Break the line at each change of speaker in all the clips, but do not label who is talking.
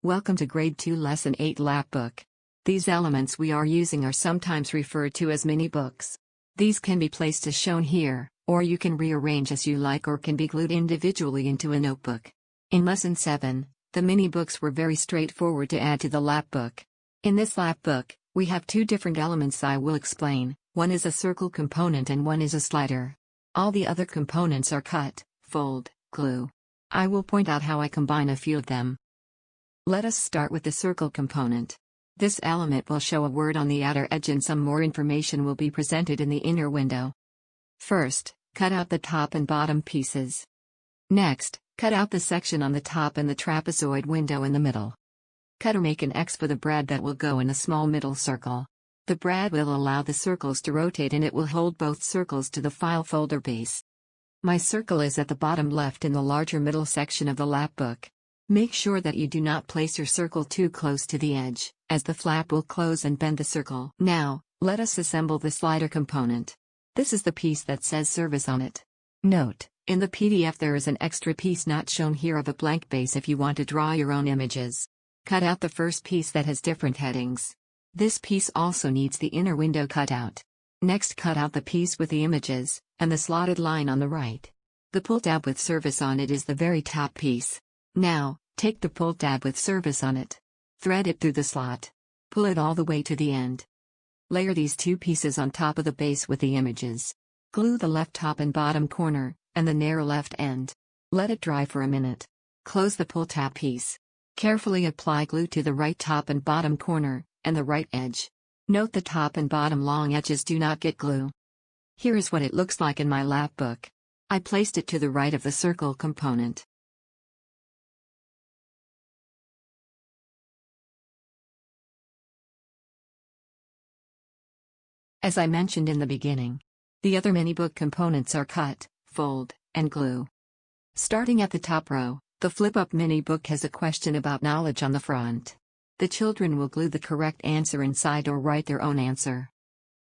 Welcome to Grade 2 Lesson 8 Lapbook. These elements we are using are sometimes referred to as mini books. These can be placed as shown here, or you can rearrange as you like, or can be glued individually into a notebook. In Lesson 7, the mini books were very straightforward to add to the Lapbook. In this Lapbook, we have two different elements I will explain. One is a circle component and one is a slider. All the other components are cut, fold, glue. I will point out how I combine a few of them. Let us start with the circle component. This element will show a word on the outer edge and some more information will be presented in the inner window. First, cut out the top and bottom pieces. Next, cut out the section on the top and the trapezoid window in the middle. Cut or make an X for the brad that will go in a small middle circle. The brad will allow the circles to rotate and it will hold both circles to the file folder base. My circle is at the bottom left in the larger middle section of the Lapbook. Make sure that you do not place your circle too close to the edge, as the flap will close and bend the circle. Now, let us assemble the slider component. This is the piece that says service on it. Note, in the PDF there is an extra piece not shown here of a blank base if you want to draw your own images. Cut out the first piece that has different headings. This piece also needs the inner window cut out. Next, cut out the piece with the images, and the slotted line on the right. The pull tab with service on it is the very top piece. Now, take the pull tab with service on it. Thread it through the slot. Pull it all the way to the end. Layer these two pieces on top of the base with the images. Glue the left top and bottom corner, and the narrow left end. Let it dry for a minute. Close the pull tab piece. Carefully apply glue to the right top and bottom corner, and the right edge. Note the top and bottom long edges do not get glue. Here is what it looks like in my Lapbook. I placed it to the right of the circle component. As I mentioned in the beginning, the other mini book components are cut, fold, and glue. Starting at the top row, the flip-up mini book has a question about knowledge on the front. The children will glue the correct answer inside or write their own answer.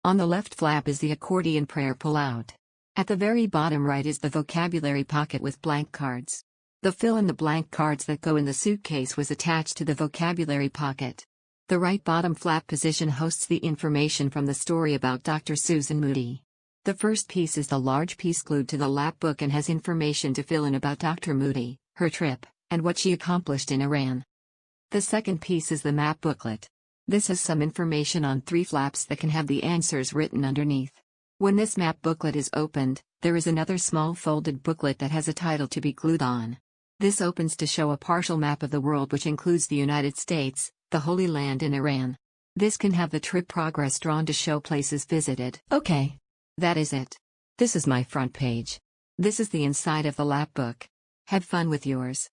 On the left flap is the accordion prayer pull-out. At the very bottom right is the vocabulary pocket with blank cards. The fill-in-the-blank cards that go in the suitcase was attached to the vocabulary pocket. The right bottom flap position hosts the information from the story about Dr. Susan Moody. The first piece is the large piece glued to the Lapbook and has information to fill in about Dr. Moody, her trip, and what she accomplished in Iran. The second piece is the map booklet. This has some information on 3 flaps that can have the answers written underneath. When this map booklet is opened, there is another small folded booklet that has a title to be glued on. This opens to show a partial map of the world which includes the United States, the Holy Land and Iran. This can have the trip progress drawn to show places visited. Okay. That is it. This is my front page. This is the inside of the Lapbook. Have fun with yours.